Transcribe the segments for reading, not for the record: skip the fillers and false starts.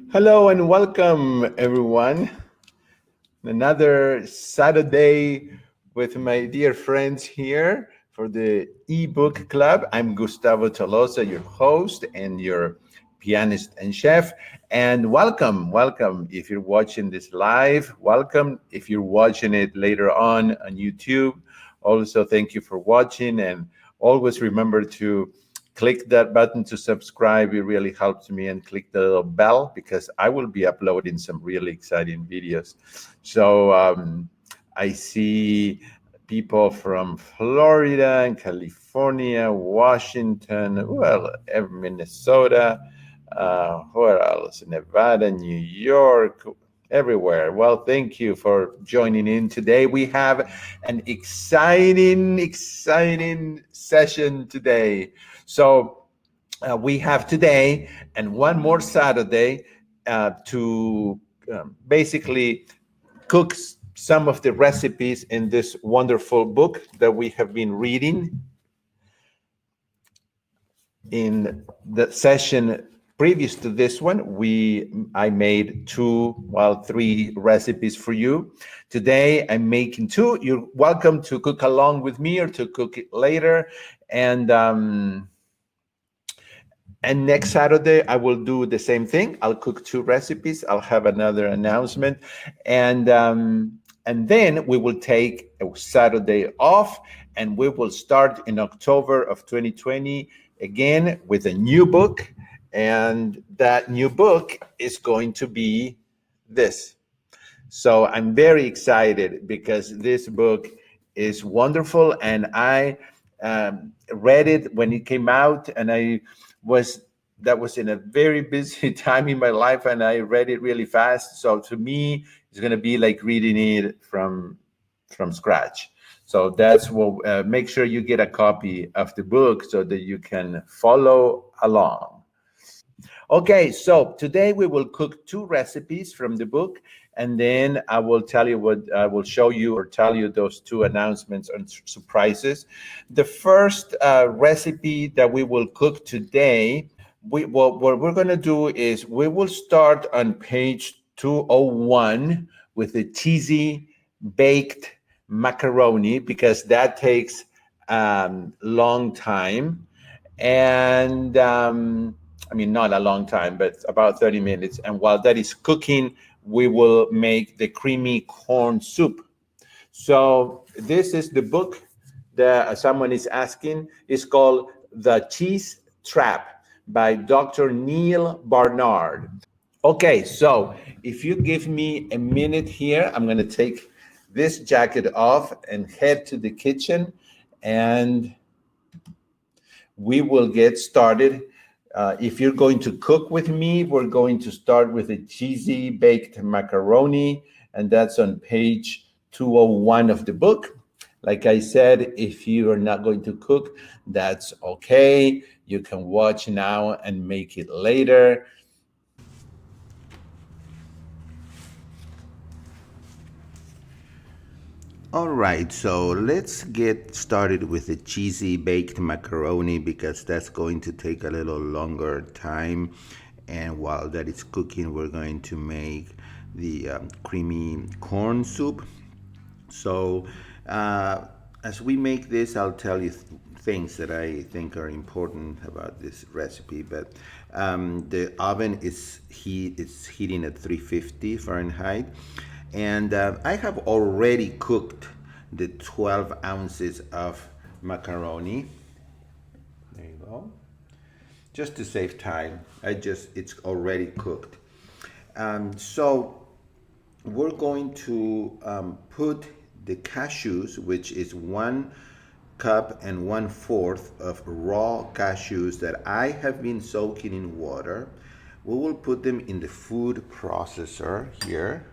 Hello and welcome, everyone. Another Saturday with my dear friends here for the ebook club. I'm Gustavo Tolosa, your host and your pianist and chef. And welcome. If you're watching this live, welcome. If you're watching it later on YouTube, also thank you for watching. And always remember to click that button to subscribe. It really helps me, and click the little bell because I will be uploading some really exciting videos. So I see people from Florida and California, Washington, well, Minnesota, where else? Nevada, New York, everywhere. Well, thank you for joining in today. We have an exciting session today. So we have today and one more Saturday to basically cook some of the recipes in this wonderful book that we have been reading. In the session previous to this one, I made three recipes for you. Today I'm making two. You're welcome to cook along with me or to cook it later. And next Saturday, I will do the same thing. I'll cook two recipes. I'll have another announcement, and then we will take a Saturday off, and we will start in October of 2020 again with a new book, and that new book is going to be this. So I'm very excited because this book is wonderful, and I read it when it came out, and I was that was in a very busy time in my life, and I read it really fast. So to me, it's going to be like reading it from scratch. So that's what. Make sure you get a copy of the book so that you can follow along. Okay, so today we will cook two recipes from the book, and then I will tell you what I will show you or tell you those two announcements and surprises. The first recipe that we will cook today, what we're going to do is we will start on page 201 with the cheesy baked macaroni because that takes long time and I mean, not a long time, but about 30 minutes. And while that is cooking, we will make the creamy corn soup. So this is the book that someone is asking. It's called The Cheese Trap by Dr. Neil Barnard. Okay, so if you give me a minute here, I'm going to take this jacket off and head to the kitchen, and we will get started. If you're going to cook with me, we're going to start with a cheesy baked macaroni, and that's on page 201 of the book. Like I said, if you are not going to cook, that's okay. You can watch now and make it later. All right, so let's get started with the cheesy baked macaroni because that's going to take a little longer time. And while that is cooking, we're going to make the creamy corn soup. So, as we make this, I'll tell you things that I think are important about this recipe. But the oven is heating at 350 Fahrenheit, and I have already cooked the 12 ounces of macaroni. There you go. Just to save time, it's already cooked. So we're going to put the cashews, which is 1 cup and 1/4 of raw cashews that I have been soaking in water. We will put them in the food processor here.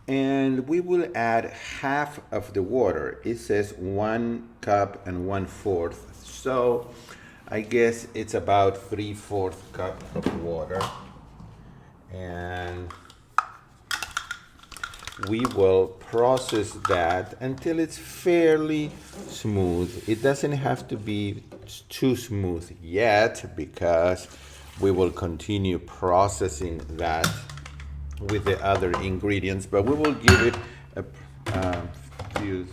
And we will add half of the water. It says 1 cup and 1/4. So I guess it's about 3/4 cup of water. and we will process that until it's fairly smooth. It doesn't have to be too smooth yet because we will continue processing that with the other ingredients, but we will give it a few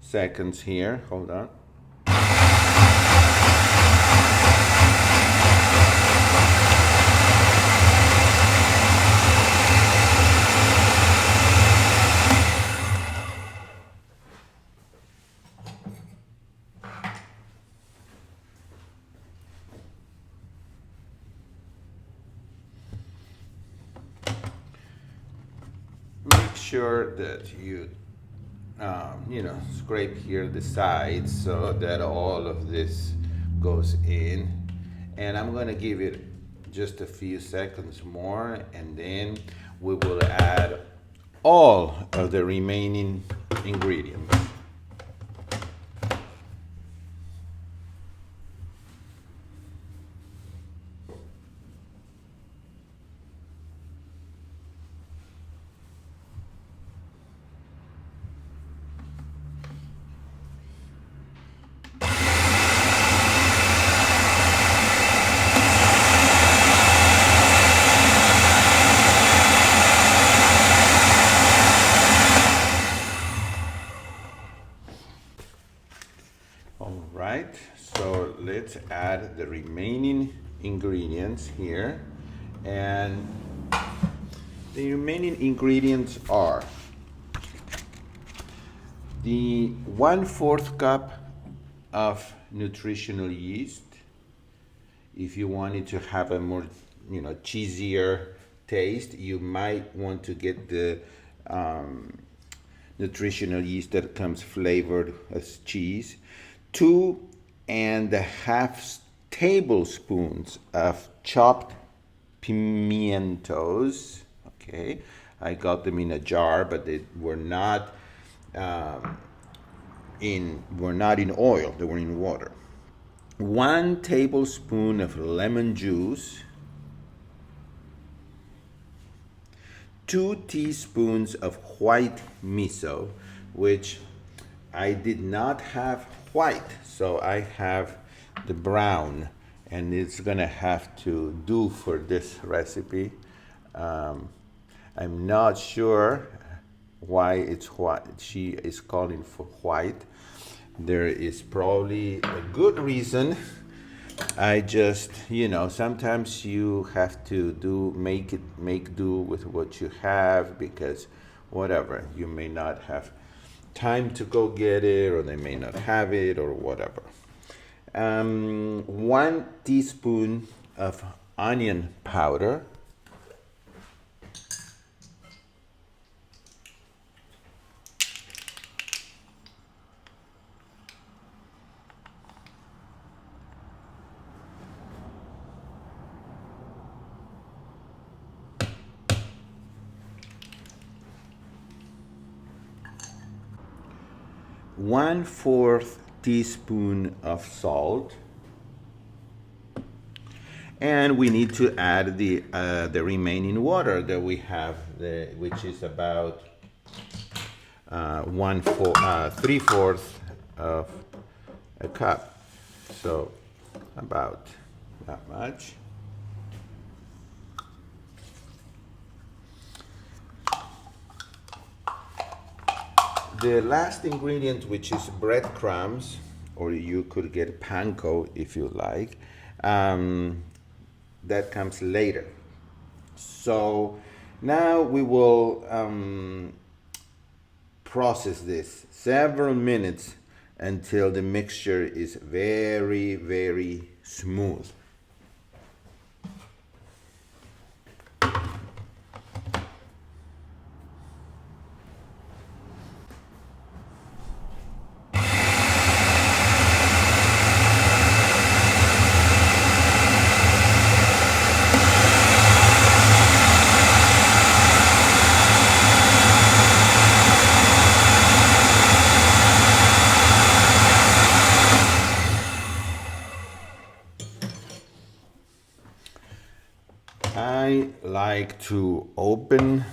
seconds here. Hold on. Make sure that you scrape here the sides so that all of this goes in. And I'm gonna give it just a few seconds more, and then we will add all of the remaining ingredients. All right, so let's add the remaining ingredients here. And the remaining ingredients are the 1/4 cup of nutritional yeast. If you wanted to have a more, cheesier taste, you might want to get the nutritional yeast that comes flavored as cheese. 2.5 tablespoons of chopped pimientos. Okay, I got them in a jar, but they were not in oil. They were in water. 1 tablespoon of lemon juice. 2 teaspoons of white miso, which I did not have white, so I have the brown, and it's gonna have to do for this recipe. I'm not sure why it's white. She is calling for white. There is probably a good reason. I just, sometimes you have to make do with what you have, because whatever, you may not have time to go get it, or they may not have it, or whatever. 1 teaspoon of onion powder. 1/4 teaspoon of salt, and we need to add the remaining water that we have, which is about 3/4 of a cup, so about that much. The last ingredient, which is breadcrumbs, or you could get panko if you like, that comes later. So now we will process this several minutes until the mixture is very, very smooth. like to open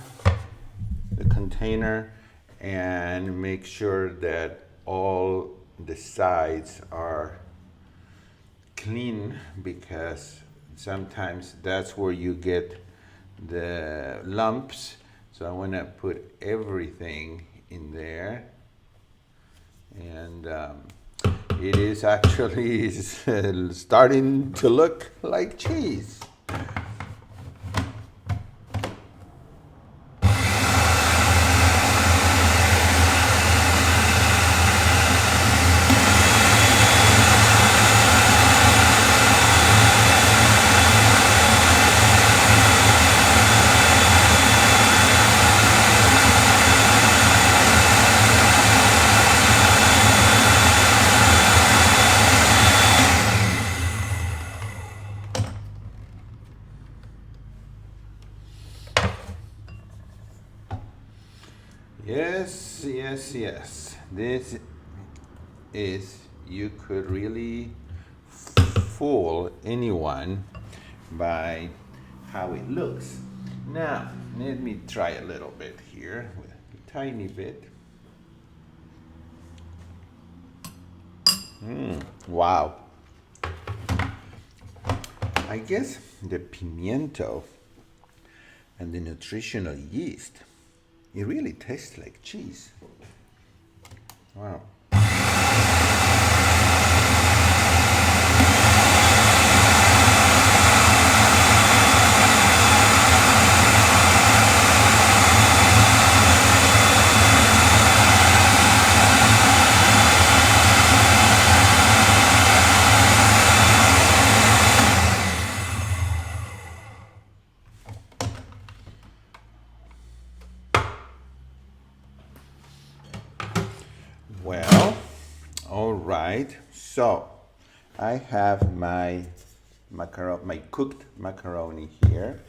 the container and make sure that all the sides are clean, because sometimes that's where you get the lumps. So I want to put everything in there, and it is actually starting to look like cheese. Yes, yes, yes. This is, you could really fool anyone by how it looks. Now, let me try a little bit here, with a tiny bit. Wow. I guess the pimiento and the nutritional yeast, it really tastes like cheese. Wow. Well, all right. So I have my my cooked macaroni here,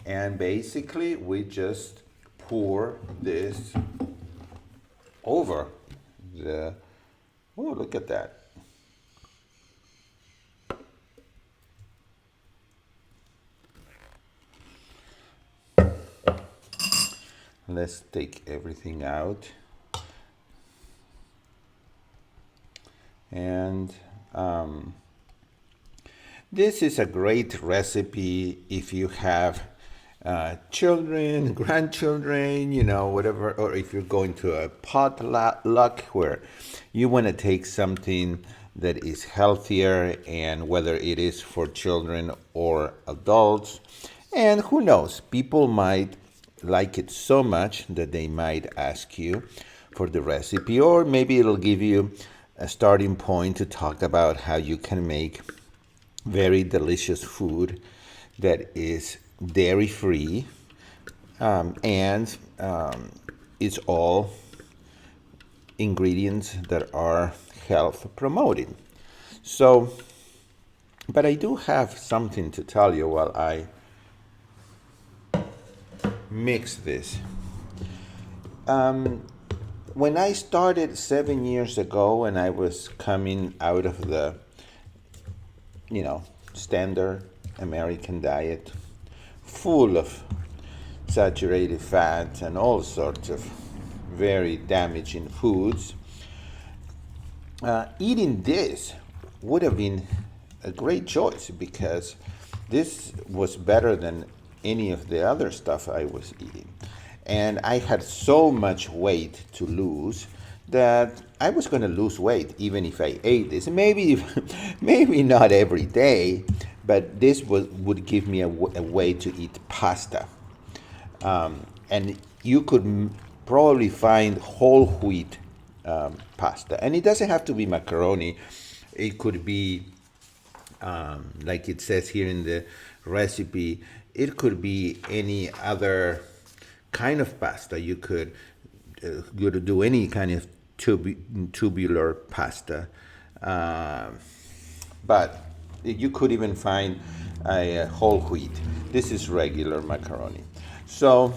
and basically we just pour this over the. Oh, look at that! Let's take everything out. And this is a great recipe if you have children, grandchildren, you know, whatever, or if you're going to a potluck where you want to take something that is healthier, and whether it is for children or adults. And who knows, people might like it so much that they might ask you for the recipe, or maybe it'll give you a starting point to talk about how you can make very delicious food that is dairy free, and it's all ingredients that are health promoting. So, but I do have something to tell you while I mix this. When I started 7 years ago, and I was coming out of the, standard American diet, full of saturated fats and all sorts of very damaging foods, eating this would have been a great choice, because this was better than any of the other stuff I was eating. And I had so much weight to lose that I was going to lose weight even if I ate this. Maybe, maybe not every day, but this would give me a way to eat pasta. And you could probably find whole wheat pasta. And it doesn't have to be macaroni. It could be, like it says here in the recipe, it could be any other kind of pasta. You could do any kind of tubular pasta, but you could even find a whole wheat. This is regular macaroni. So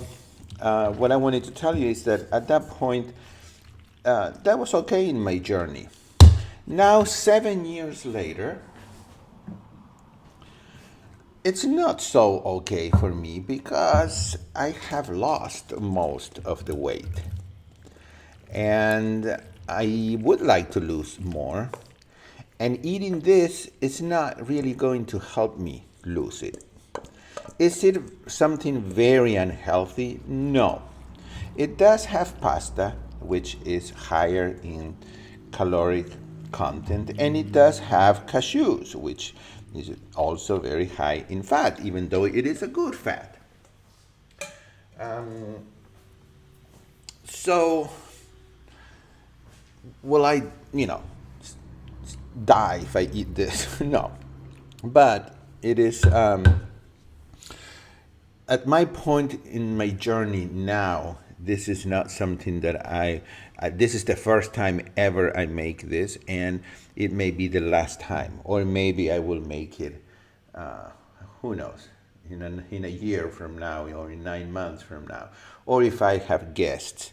what I wanted to tell you is that at that point, that was okay in my journey. Now, 7 years later, It's not so okay for me because I have lost most of the weight. And I would like to lose more. And eating this is not really going to help me lose it. Is it something very unhealthy? No. It does have pasta, which is higher in caloric content, and it does have cashews, which is also very high in fat, even though it is a good fat. So, will I, you know, die if I eat this? No. But it is at my point in my journey now, this is not something that this is the first time ever I make this, and it may be the last time, or maybe I will make it, uh, who knows, in a year from now, or in 9 months from now, or if I have guests.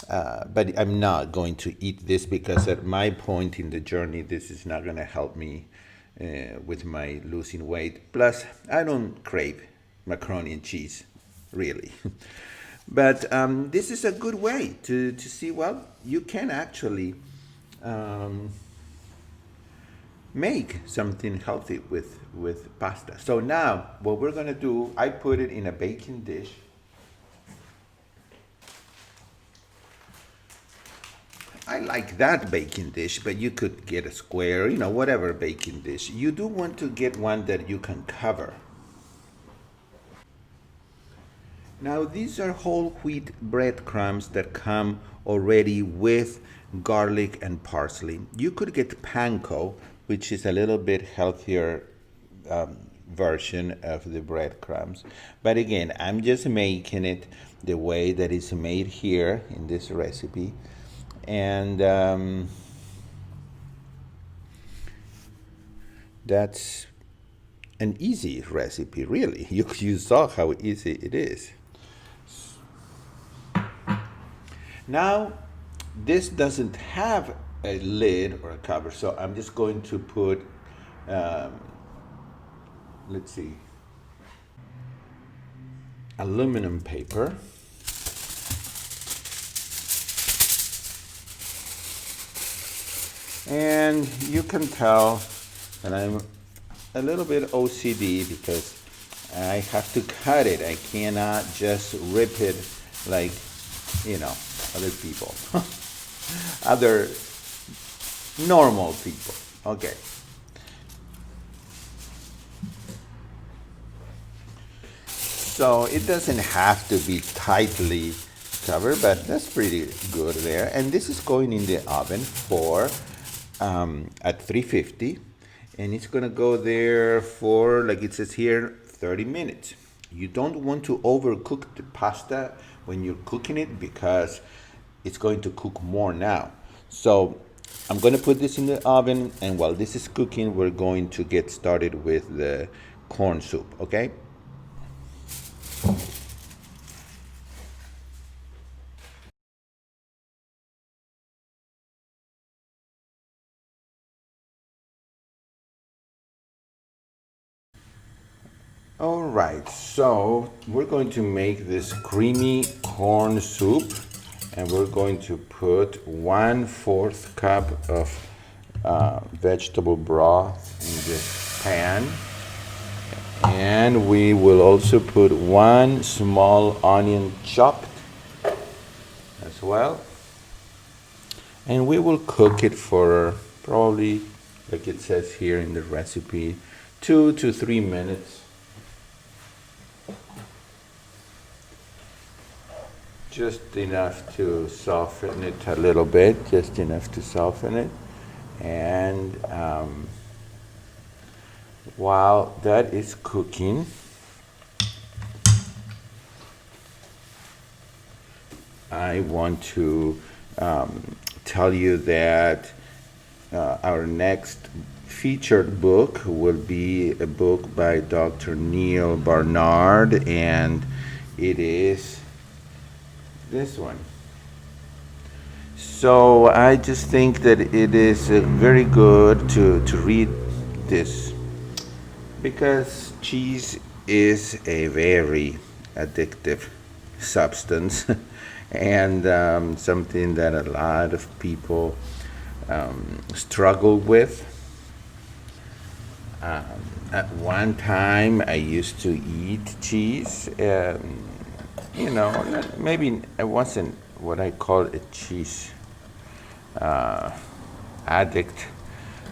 But I'm not going to eat this because at my point in the journey, this is not going to help me with my losing weight. Plus, I don't crave macaroni and cheese, really. But this is a good way to see, well, you can actually um, make something healthy with pasta. So now, what we're going to do, I put it in a baking dish. I like that baking dish, but you could get a square, whatever baking dish. You do want to get one that you can cover. Now, these are whole wheat breadcrumbs that come already with garlic and parsley. You could get panko, which is a little bit healthier version of the breadcrumbs. But again, I'm just making it the way that it's made here in this recipe. And that's an easy recipe, really. You saw how easy it is. Now, this doesn't have a lid or a cover, so I'm just going to put, um, let's see, aluminum paper. And you can tell that I'm a little bit OCD because I have to cut it. I cannot just rip it like, other people, other normal people. Okay. So it doesn't have to be tightly covered, but that's pretty good there. And this is going in the oven for at 350, and it's gonna go there for, like it says here, 30 minutes. You don't want to overcook the pasta when you're cooking it because it's going to cook more now. So I'm gonna put this in the oven, and while this is cooking, we're going to get started with the corn soup, okay? All right, so we're going to make this creamy corn soup, and we're going to put 1/4 cup of vegetable broth in this pan. And we will also put 1 small onion chopped as well. And we will cook it for probably, like it says here in the recipe, 2 to 3 minutes. Just enough to soften it a little bit, just enough to soften it. And while that is cooking, I want to tell you that our next featured book will be a book by Dr. Neil Barnard, and it is this one. So I just think that it is very good to read this because cheese is a very addictive substance and something that a lot of people struggle with. At one time, I used to eat cheese. Maybe I wasn't what I call a cheese addict,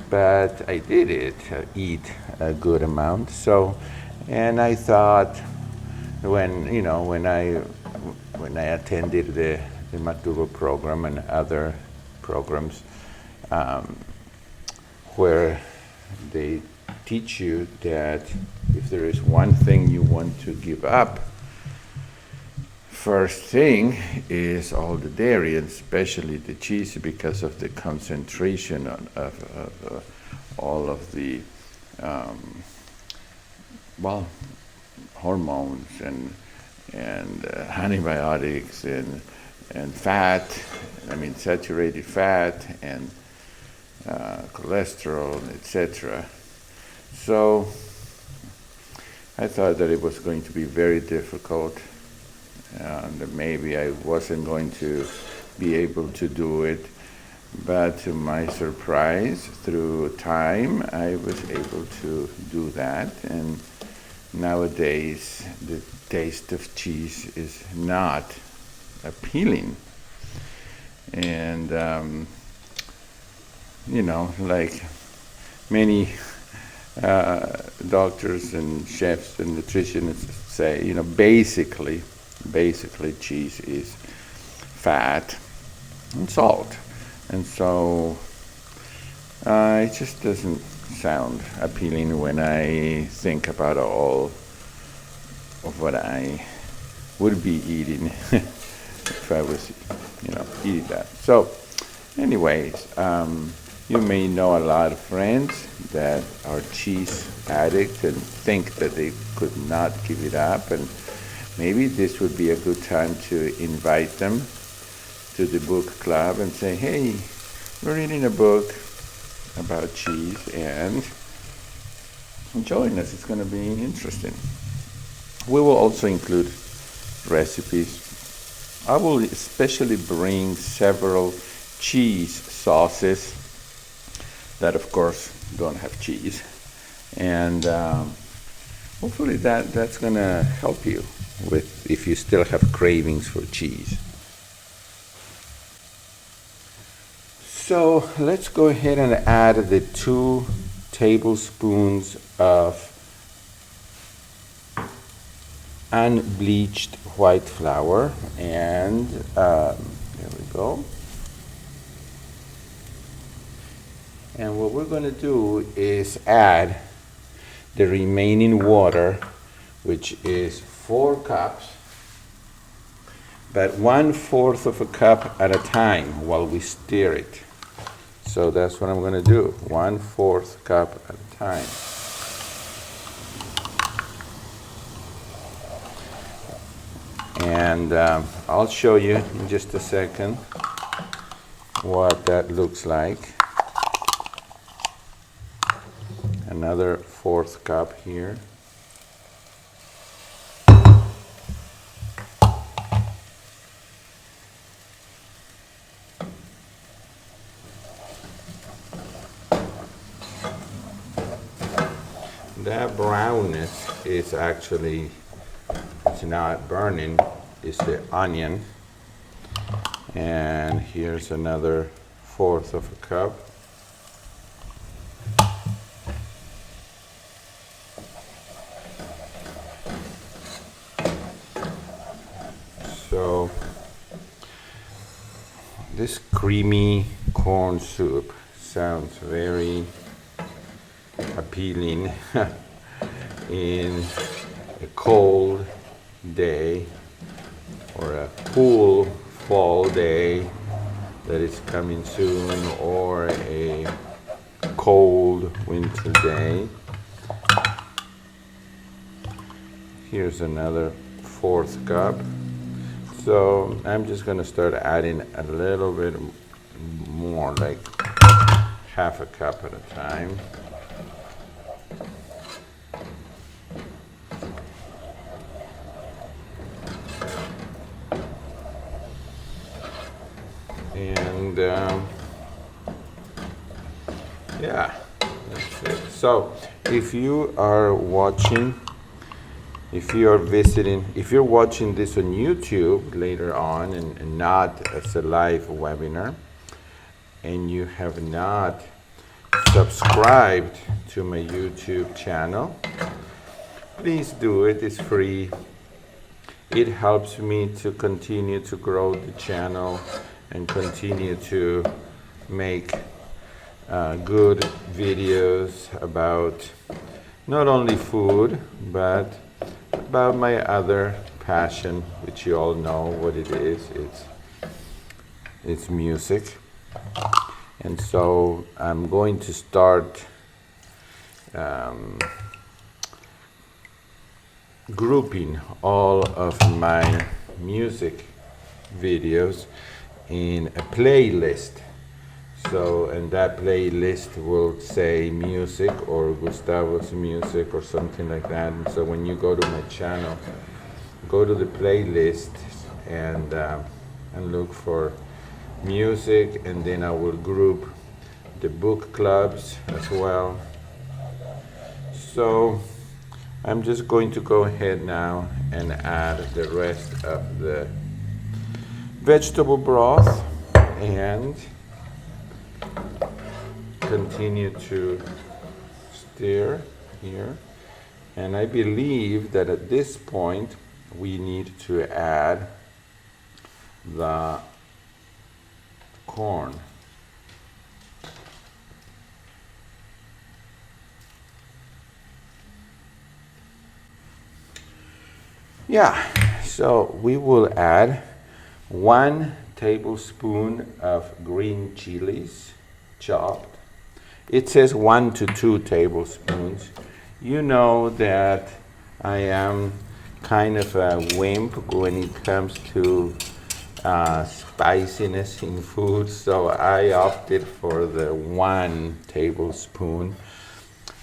but I did eat a good amount. So, and I thought when I attended the Maturo program and other programs where they teach you that if there is one thing you want to give up, first thing is all the dairy, and especially the cheese, because of the concentration of all of the hormones and antibiotics and fat. I mean saturated fat and cholesterol, etc. So I thought that it was going to be very difficult, and that maybe I wasn't going to be able to do it. But to my surprise, through time, I was able to do that. And nowadays, the taste of cheese is not appealing. And, like many doctors and chefs and nutritionists say, basically cheese is fat and salt. And so it just doesn't sound appealing when I think about all of what I would be eating if I was, eating that. So anyways, you may know a lot of friends that are cheese addicts and think that they could not give it up, and maybe this would be a good time to invite them to the book club and say, hey, we're reading a book about cheese and join us. It's going to be interesting. We will also include recipes. I will especially bring several cheese sauces that, of course, don't have cheese. And hopefully that's going to help you with if you still have cravings for cheese. So let's go ahead and add the 2 tablespoons of unbleached white flour, and there we go. And what we're going to do is add the remaining water, which is 4 cups, but 1/4 of a cup at a time while we stir it. So that's what I'm going to do, 1/4 cup at a time. And I'll show you in just a second what that looks like. Another 1/4 cup here. That brownness is actually, it's not burning, it's the onion. And here's another 1/4 of a cup. So this creamy corn soup sounds very appealing in a cold day or a cool fall day that is coming soon, or a cold winter day. Here's another 1/4 cup. So I'm just going to start adding a little bit more, like 1/2 cup at a time. And yeah, that's it. So if you are watching, if you are visiting, if you're watching this on YouTube later on and not as a live webinar, and you have not subscribed to my YouTube channel, please do it. It's free. It helps me to continue to grow the channel and continue to make good videos about not only food, but about my other passion, which you all know what it is. It's music. And so I'm going to start grouping all of my music videos in a playlist. So, and that playlist will say music or Gustavo's music or something like that. And so when you go to my channel, go to the playlist and look for music, and then I will group the book clubs as well. So I'm just going to go ahead now and add the rest of the vegetable broth and continue to stir here. And I believe that at this point we need to add the corn. Yeah, so we will add 1 tablespoon of green chilies chopped. It says 1 to 2 tablespoons. You know that I am kind of a wimp when it comes to spiciness in food, so I opted for the 1 tablespoon.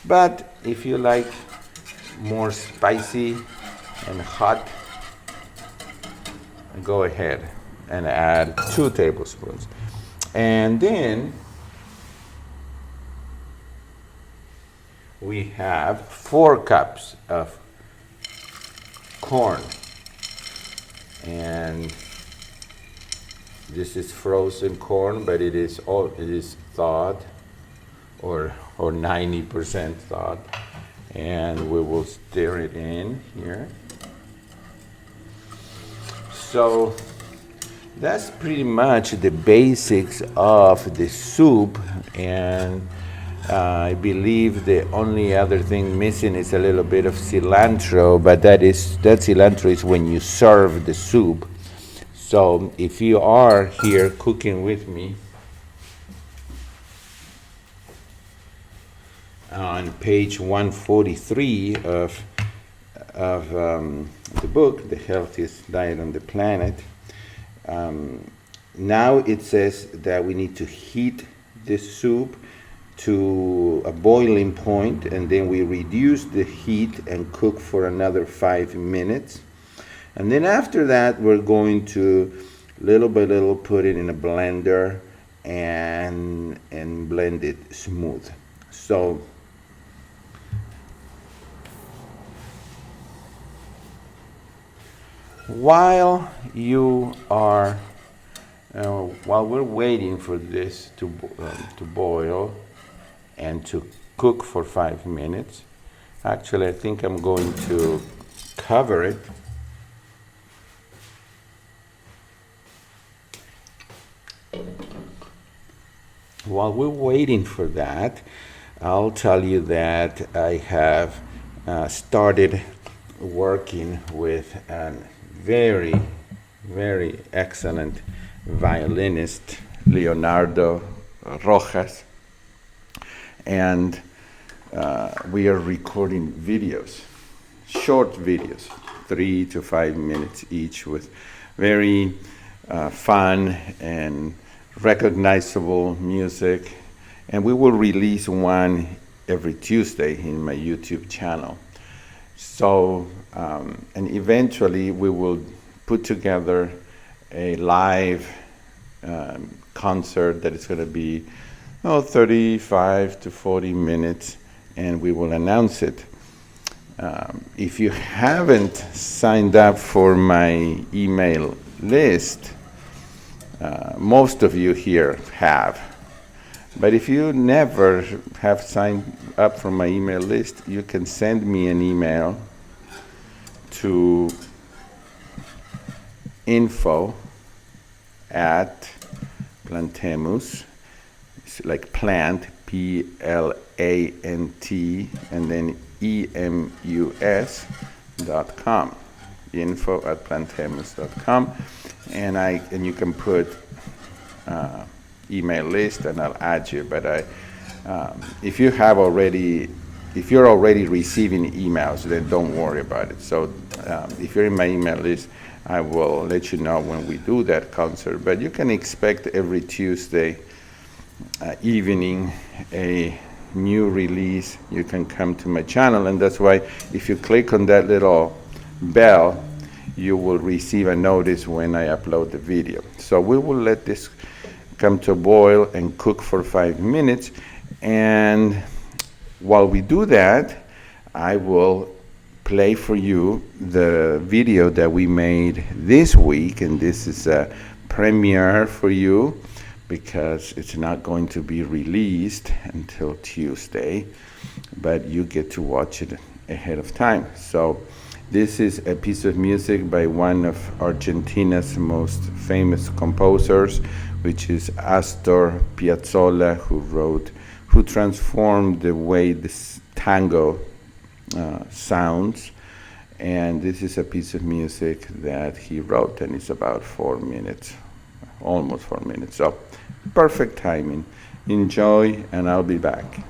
But if you like more spicy and hot, go ahead and add 2 tablespoons. And then we have 4 cups of corn, and this is frozen corn, but it is thawed or 90% thawed, and we will stir it in here. So that's pretty much the basics of the soup, and I believe the only other thing missing is a little bit of cilantro, but that cilantro is when you serve the soup. So if you are here cooking with me, on page 143 of the book, The Healthiest Diet on the Planet, now it says that we need to heat this soup to a boiling point, and then we reduce the heat and cook for another 5 minutes. And then after that, we're going to little by little put it in a blender and blend it smooth. So while we're waiting for this to boil and to cook for 5 minutes, actually I think I'm going to cover it. While we're waiting for that, I'll tell you that I have started working with a very, very excellent violinist, Leonardo Rojas, and we are recording videos, short videos, 3 to 5 minutes each, with very fun and recognizable music, and we will release one every Tuesday in my YouTube channel. So, and eventually we will put together a live concert that is going to be 35 to 40 minutes, and we will announce it. If you haven't signed up for my email list, most of you here have. But if you never have signed up for my email list, you can send me an email to info@plantemus. It's like plant, PLANT, and then EMUS.com. info@plantemus.com, and you can put email list, and I'll add you. But if you're already receiving emails, then don't worry about it. So if you're in my email list, I will let you know when we do that concert. But you can expect every Tuesday evening a new release. You can come to my channel, and that's why if you click on that little bell, you will receive a notice when I upload the video. So we will let this come to a boil and cook for 5 minutes, and while we do that, I will play for you the video that we made this week, and this is a premiere for you because it's not going to be released until Tuesday, but you get to watch it ahead of time. So this is a piece of music by one of Argentina's most famous composers, which is Astor Piazzolla, who transformed the way this tango sounds. And this is a piece of music that he wrote, and it's about 4 minutes, almost 4 minutes. So perfect timing. Enjoy, and I'll be back.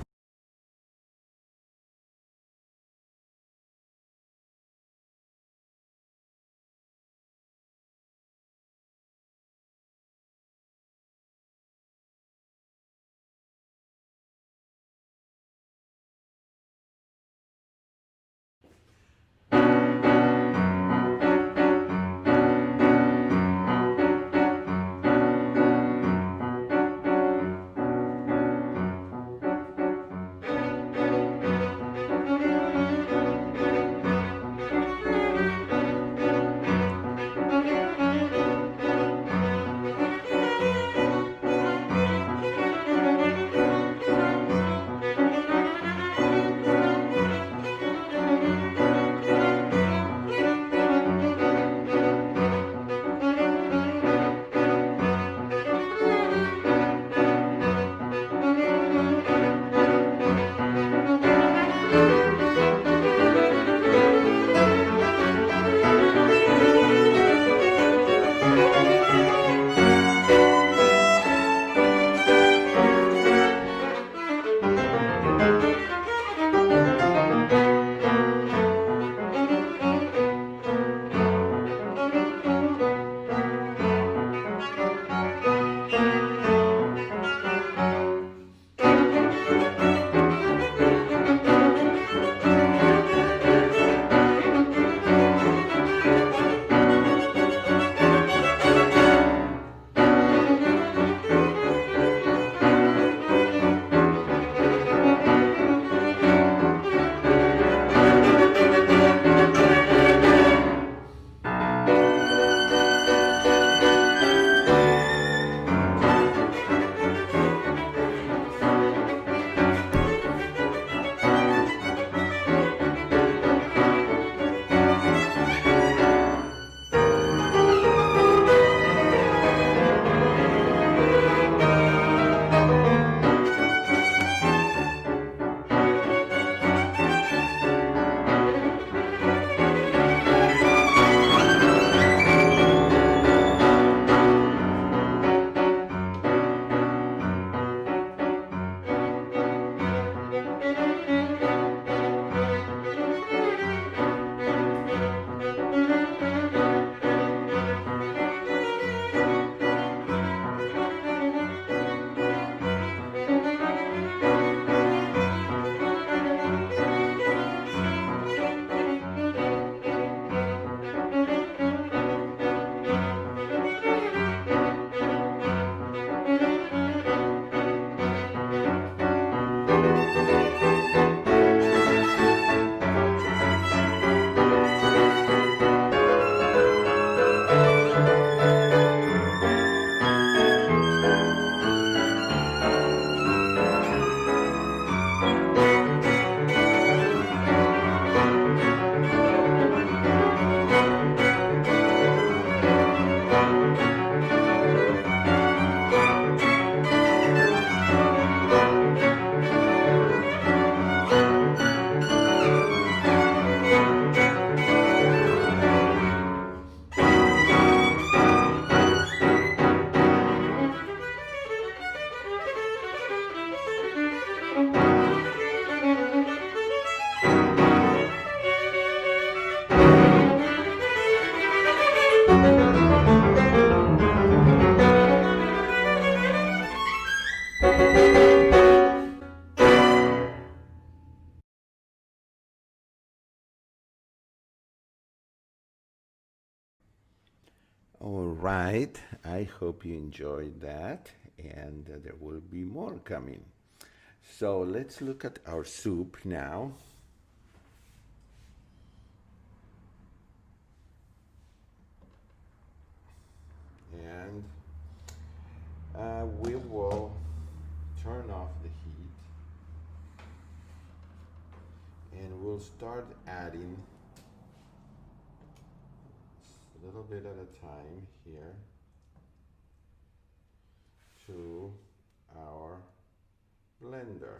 right, I hope you enjoyed that, and there will be more coming. So let's look at our soup now. And we will turn off the heat, and we'll start adding a little bit at a time here to our blender.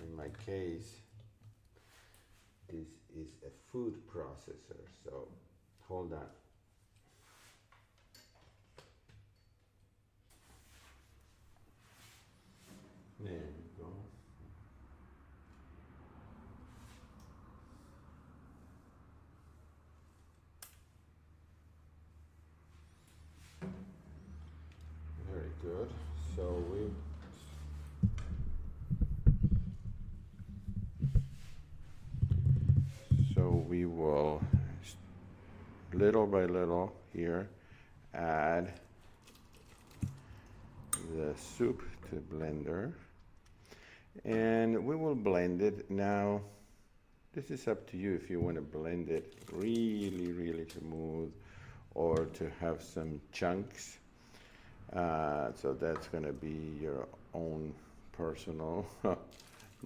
In my case, this is a food processor, so hold on. There you go. Very good. So we will little by little here add the soup to the blender, and we will blend it. Now this is up to you if you want to blend it really smooth or to have some chunks. So that's going to be your own personal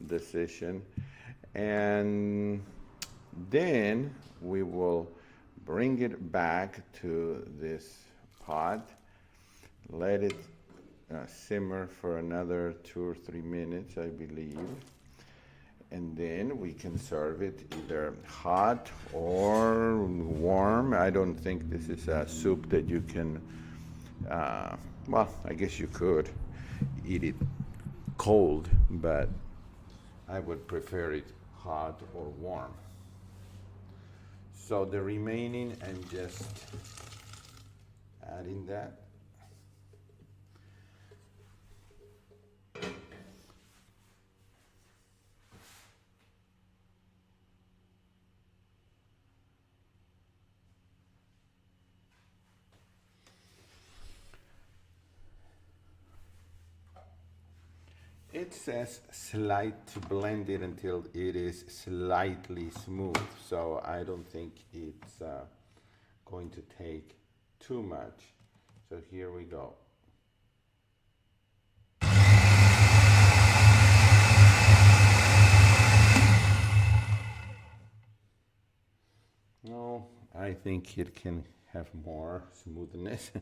decision. And then we will bring it back to this pot, let it simmer for another 2 or 3 minutes, I believe. And then we can serve it either hot or warm. I don't think this is a soup that you can, well, I guess you could eat it cold, but I would prefer it hot or warm. So the remaining, I'm just adding that. It says slight to blend it until it is slightly smooth. So I don't think it's going to take too much. So here we go. No, I think it can have more smoothness.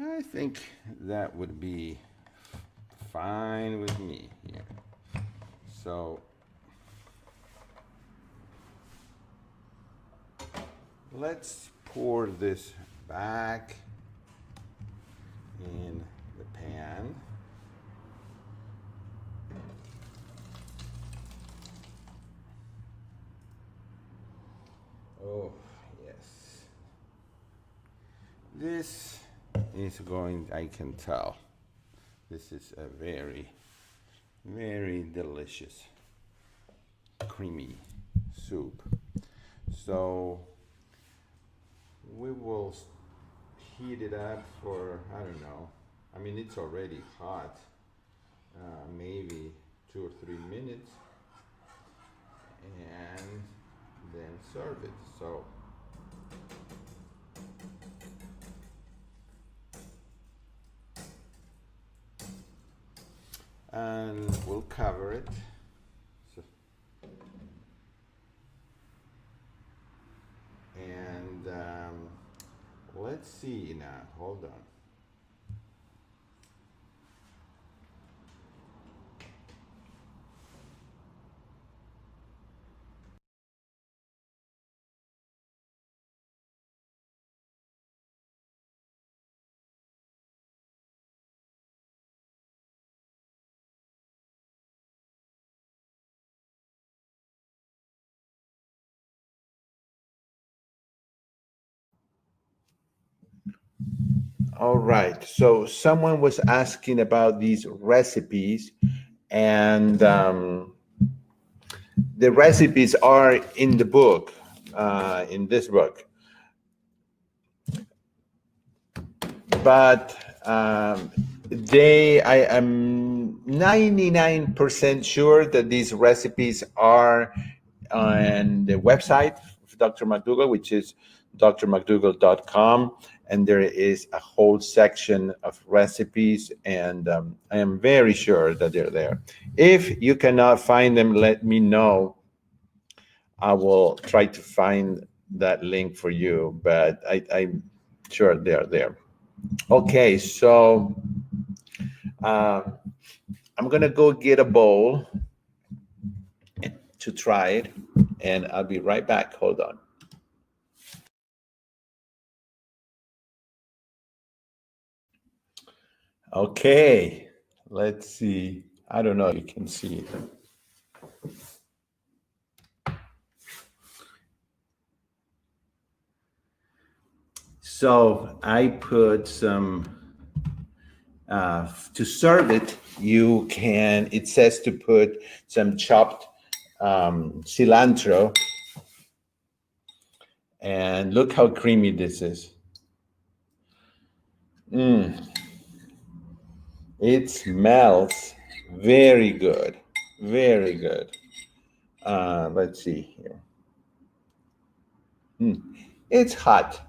I think that would be fine with me here. So let's pour this back in the pan. Oh, yes. This is going, I can tell, this is a very, very delicious, creamy soup. So we will heat it up for, I don't know, I mean, it's already hot, maybe 2 or 3 minutes, and then serve it. So and we'll cover it. So, and let's see now, hold on. All right. So someone was asking about these recipes, and the recipes are in the book, in this book. But I am 99% sure that these recipes are on the website of Dr. McDougall, which is drmcdougall.com. And there is a whole section of recipes, and I am very sure that they're there. If you cannot find them, let me know. I will try to find that link for you, but I'm sure they're there. Okay, so uh, I'm gonna go get a bowl to try it, and I'll be right back. Hold on. Okay, let's see. I don't know if you can see it. So I put some, to serve it, you can, it says to put some chopped cilantro, and look how creamy this is. It smells very good, very good. Let's see here. It's hot.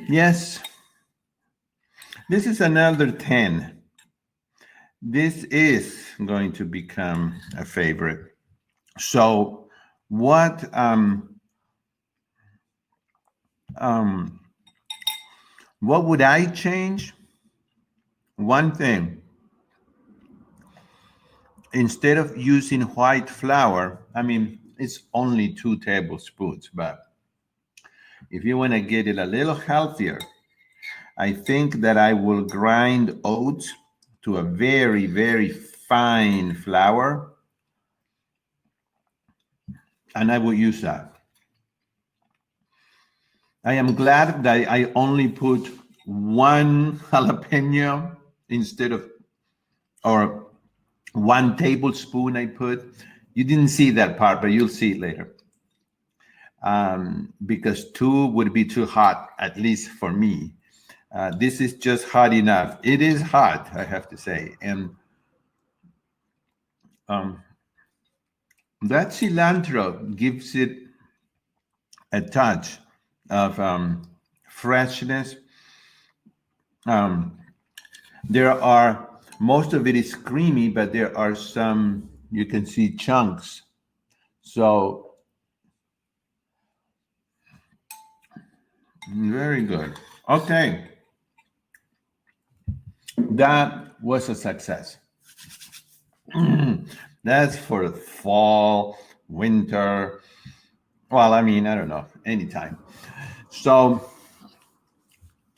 Yes, this is another 10. This is going to become a favorite. So, um, what would I change? One thing, instead of using white flour, I mean, it's only 2 tablespoons, but if you want to get it a little healthier, I think that I will grind oats to a very, very fine flour, and I will use that. I am glad that I only put one jalapeno instead of, or 1 tablespoon I put. You didn't see that part, but you'll see it later. Because 2 would be too hot, at least for me. This is just hot enough. It is hot, I have to say. And that cilantro gives it a touch of freshness. There are, most of it is creamy, but there are some, you can see chunks. So, very good. Okay. That was a success. That's for fall, winter. Well, I mean, I don't know, anytime. So,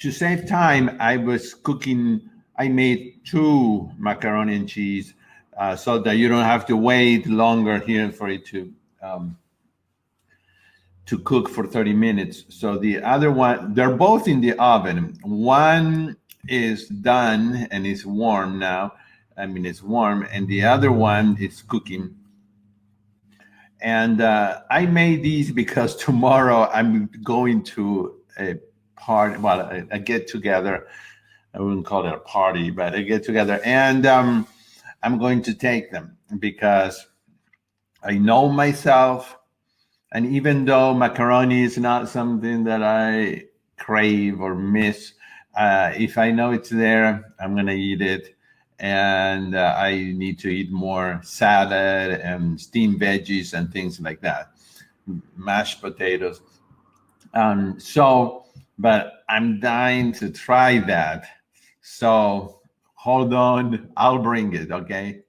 to save time, I was cooking. I made 2 macaroni and cheese, so that you don't have to wait longer here for it to cook for 30 minutes. So the other one, they're both in the oven. One is done and is warm now. I mean, it's warm, and the other one is cooking. And I made these because tomorrow I'm going to a party, well, a get together. I wouldn't call it a party, but a get together. And I'm going to take them because I know myself. And even though macaroni is not something that I crave or miss, if I know it's there, I'm going to eat it. And I need to eat more salad and steamed veggies and things like that, mashed potatoes. But I'm dying to try that. So hold on, I'll bring it, okay?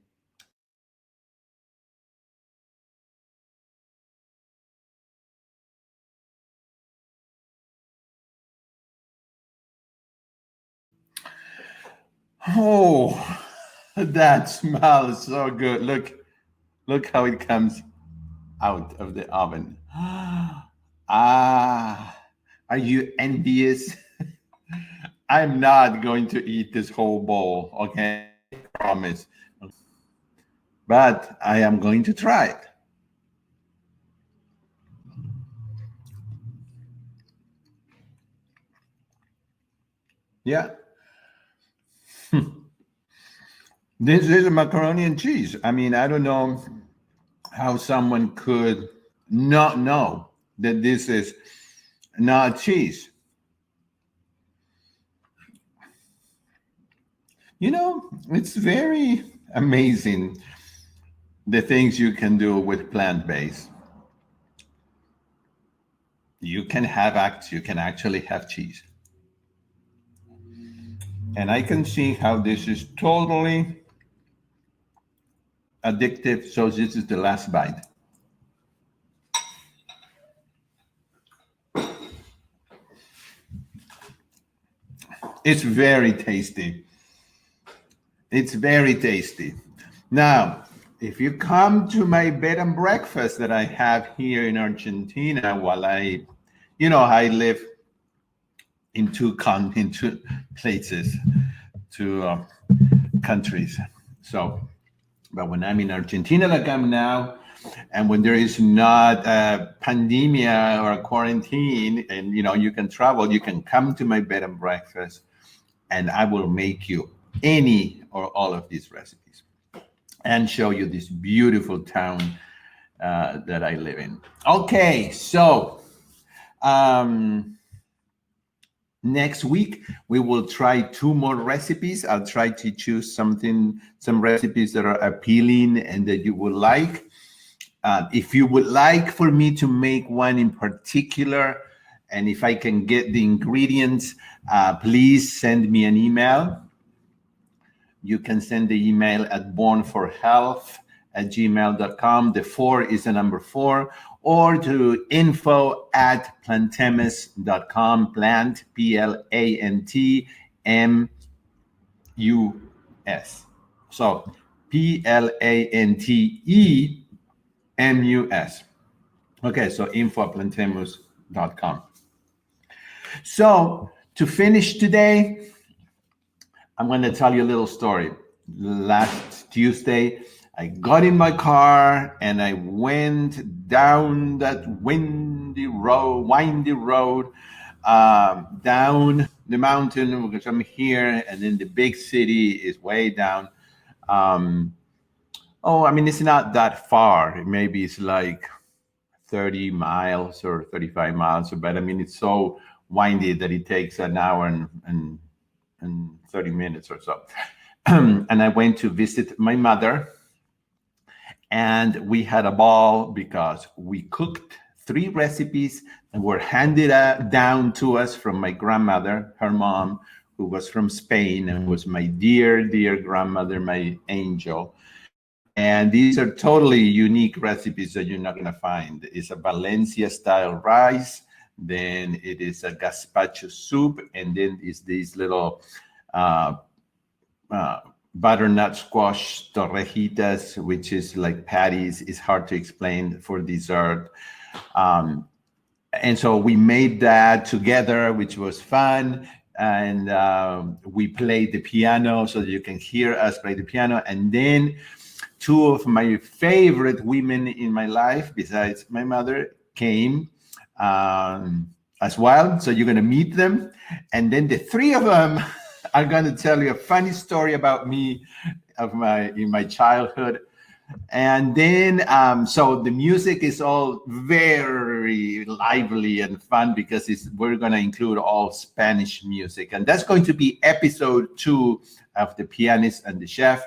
Oh. That smells so good. Look how it comes out of the oven. Ah, are you envious? I'm not going to eat this whole bowl, okay? Promise. But I am going to try it. Yeah. This is macaroni and cheese. I mean, I don't know how someone could not know that this is not cheese. You know, it's very amazing the things you can do with plant-based. You can actually have cheese. And I can see how this is totally addictive. So this is the last bite. It's very tasty. It's very tasty. Now, if you come to my bed and breakfast that I have here in Argentina, while I live in two places, two countries. So, but when I'm in Argentina, like I'm now, and when there is not a pandemia or a quarantine, and you can travel, you can come to my bed and breakfast, and I will make you any or all of these recipes and show you this beautiful town that I live in. Okay, so next week we will try 2 more recipes. I'll try to choose some recipes that are appealing and that you would like. If you would like for me to make one in particular, and if I can get the ingredients, please send me an email. You can send the email at bornforhealth@gmail.com. The 4 is the number 4, or to info@plantemus.com. Plant, PLANTMUS. So PLANTEMUS. Okay, so info@plantemus.com. So to finish today, I'm going to tell you a little story. Last Tuesday, I got in my car and I went down that windy road, down the mountain, because I'm here, and then the big city is way down. It's not that far. Maybe it's like 30 miles or 35 miles, but it's so windy that it takes an hour and 30 minutes or so. And I went to visit my mother, and we had a ball because we cooked 3 recipes and were handed down to us from my grandmother, her mom, who was from Spain and was my dear, dear grandmother, my angel. And these are totally unique recipes that you're not going to find. It's a Valencia style rice, then it is a gazpacho soup, and then it's these little butternut squash torrejitas, which is like patties. It's hard to explain for dessert. And so we made that together, which was fun. And we played the piano so that you can hear us play the piano. And then 2 of my favorite women in my life, besides my mother, came as well. So you're going to meet them. And then the 3 of them are going to tell you a funny story about me in my childhood. And then, so the music is all very lively and fun because we're going to include all Spanish music. And that's going to be episode 2 of The Pianist and the Chef.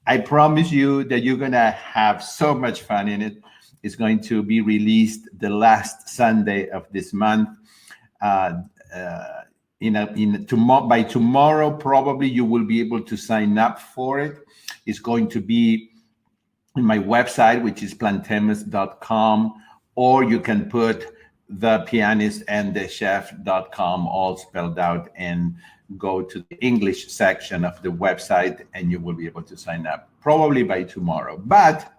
I promise you that you're going to have so much fun in it. It's going to be released the last Sunday of this month. By tomorrow, probably you will be able to sign up for it. It's going to be in my website, which is plantemus.com, or you can put thepianistandthechef.com all spelled out, and go to the English section of the website and you will be able to sign up probably by tomorrow. But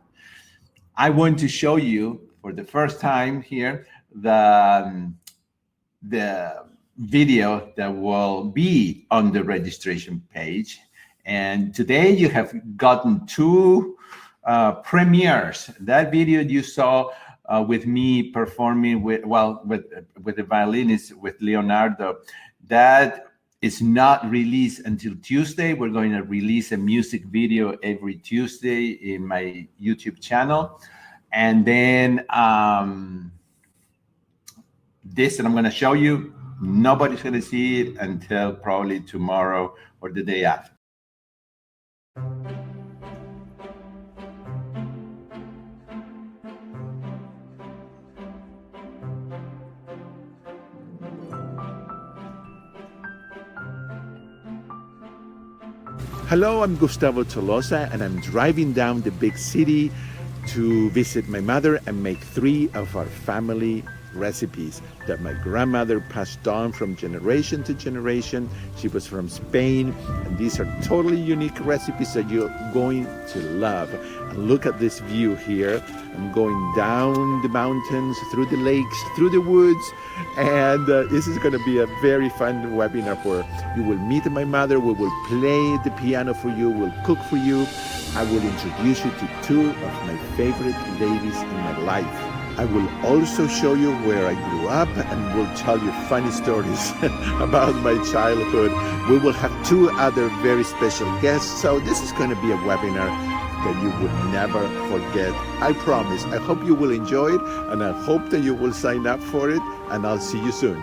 I want to show you for the first time here the video that will be on the registration page. And today you have gotten two premieres. That video you saw with me performing with the violinist, with Leonardo, that is not released until Tuesday. We're going to release a music video every Tuesday in my YouTube channel. And then this that I'm going to show you, nobody's going to see it until probably tomorrow or the day after. Hello, I'm Gustavo Tolosa, and I'm driving down the big city to visit my mother and make 3 of our family recipes that my grandmother passed on from generation to generation. She was from Spain, and these are totally unique recipes that you're going to love. And look at this view here. I'm going down the mountains, through the lakes, through the woods, and this is going to be a very fun webinar where you will meet my mother. We will play the piano for you, we'll cook for you. I will introduce you to 2 of my favorite ladies in my life. I will also show you where I grew up and will tell you funny stories about my childhood. We will have 2 other very special guests, so this is going to be a webinar that you would never forget. I promise. I hope you will enjoy it, and I hope that you will sign up for it, and I'll see you soon.